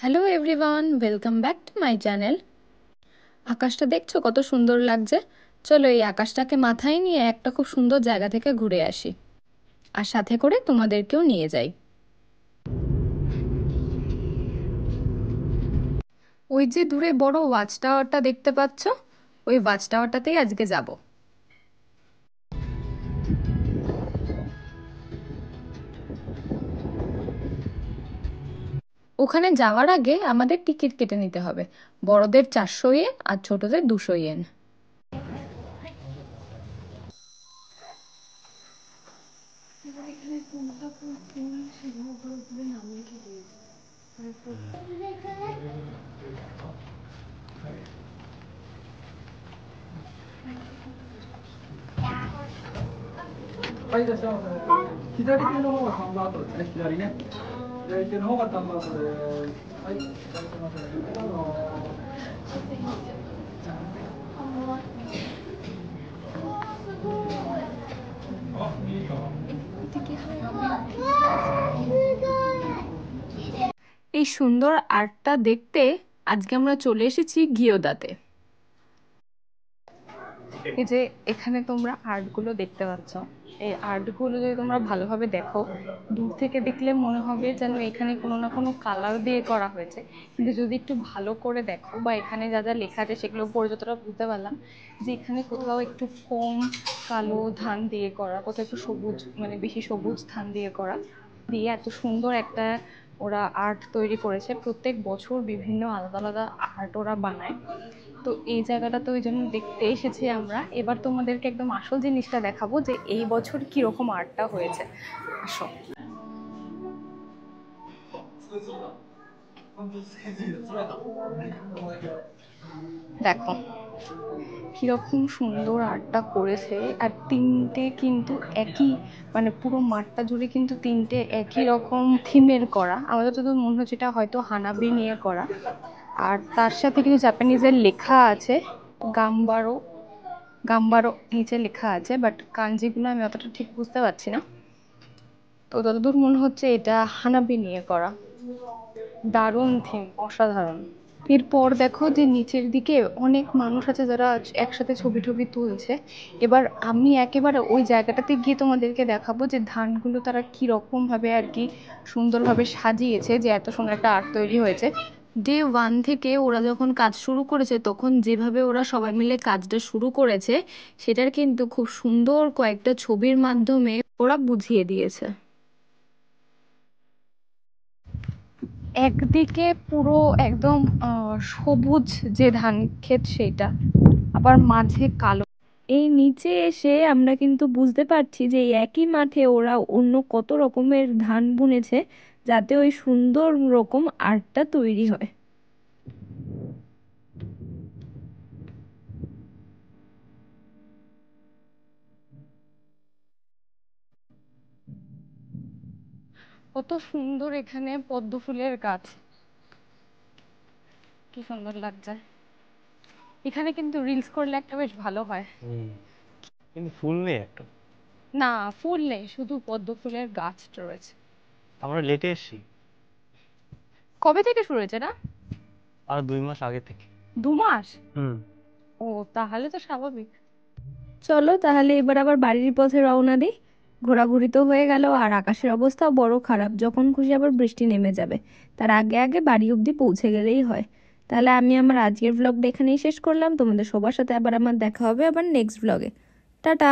Hello everyone, welcome back to my channel. আকাশটা দেখছো কত সুন্দর লাগছে। চলো এই আকাশটাকে মাথায় নিয়ে একটা খুব সুন্দর জায়গা থেকে ঘুরে আসি, আর সাথে করে তোমাদেরকেও নিয়ে যাই। ওই যে দূরে বড় ওয়াচ টাওয়ারটা দেখতে পাচ্ছ, ওই ওয়াচ টাওয়ারটাতেই আজকে যাব। ওখানে যাওয়ার আগে আমাদের টিকিট কেটে নিতে হবে। বড়দের 400 ইয়েন আর ছোটদের 200 ইয়েন। এই সুন্দর আর্টটা দেখতে আজকে আমরা চলে এসেছি গিয়োদাতে। এই যে এখানে তোমরা আর্টগুলো দেখতে পাচ্ছ, এই আর্টগুলো যদি তোমরা ভালোভাবে দেখো, দূর থেকে দেখলে মনে হবে যেন এখানে কোনো না কোনো কালার দিয়ে করা হয়েছে, কিন্তু যদি একটু ভালো করে দেখো বা এখানে যা যা লেখা আছে সেগুলো পড়ে যতটা বুঝতে পারলাম যে এখানে কোথাও একটু কম কালো ধান দিয়ে করা, কোথাও একটু সবুজ মানে বেশি সবুজ ধান দিয়ে করা, দিয়ে এত সুন্দর একটা ওরা আর্ট তৈরি করেছে। প্রত্যেক বছর বিভিন্ন আলাদা আলাদা আর্ট ওরা বানায়। তো এই জায়গাটা তো ওই জন্য দেখতে এসেছি আমরা। এবার তোমাদেরকে একদম আসল জিনিসটা দেখাবো যে এই বছর কিরকম আর্টটা হয়েছে। আসো দেখো কিরকম সুন্দর আর্টটা করেছে। আর তিনটে কিন্তু একই, মানে পুরো মাঠটা জুড়ে কিন্তু তিনটে একই রকম থিমের করা। আমাদের তো মনে হচ্ছে এটা হয়তো হানাবি নিয়ে করা। আর তার সাথে কিছু জাপানিজের লেখা আছে, গাম্বারো গাম্বারো নিচে লেখা আছে, বাট কাঞ্জিগুলো আমি অতটা ঠিক বুঝতে পারছি না। তো যতদূর মনে হচ্ছে এটা হানাবি নিয়ে করা। দারুণ থিম, অসাধারণ। এরপর দেখো যে নিচের দিকে অনেক মানুষ আছে যারা একসাথে ছবি টবি তুলছে। এবার আমি একেবারে ওই জায়গাটাতে গিয়ে তোমাদেরকে দেখাবো যে ধানগুলো তারা কীরকম ভাবে আর কি সুন্দরভাবে সাজিয়েছে, যে এত সুন্দর একটা আর্ট তৈরি হয়েছে। ডে 1 থেকে ওরা যখন কাজ শুরু করেছে তখন যেভাবে ওরা সবাই মিলে কাজটা শুরু করেছে সেটার কিন্তু খুব সুন্দর কয়েকটা ছবির মাধ্যমে ওরা বুঝিয়ে দিয়েছে। একদিকে পুরো একদম সবুজ যে ধান ক্ষেত সেইটা, আবার মাঝে কালো। এই নিচে এসে আমরা কিন্তু বুঝতে পারছি যে এই একই মাঠে ওরা অন্য কত রকমের ধান বুনেছে যাতে ওই সুন্দর রকম আর্টটা তৈরি হয়। কত সুন্দর এখানে পদ্ম ফুলের গাছ, কি সুন্দর লাগছে। এখানে কিন্তু রিলস করলে একটা বেশ ভালো হয়। কিন্তু ফুল নেই একটা। না, ফুল নেই, শুধু পদ্ম ফুলের গাছটা রয়েছে। আমরা লেটে এসেছি, কবে থেকে শুরু হয়েছে না? আর 2 মাস আগে থেকে। 2 মাস? হুম। ও, তাহলে তো স্বাভাবিক। চলো তাহলে এবার আবার বাড়ির পথে রওনা দিই। ঘোরাঘুরি তো হয়ে গেল, আর আকাশের অবস্থা বড় খারাপ, যখন খুশি আবার বৃষ্টি নেমে যাবে। তার আগে আগে বাড়ি অবধি পৌঁছে গেলেই হয়। তাহলে আমি আমার আজকের ব্লগটা এখানেই শেষ করলাম। তোমাদের সবার সাথে আবার আমার দেখা হবে আবার নেক্সট ব্লগে। টাটা।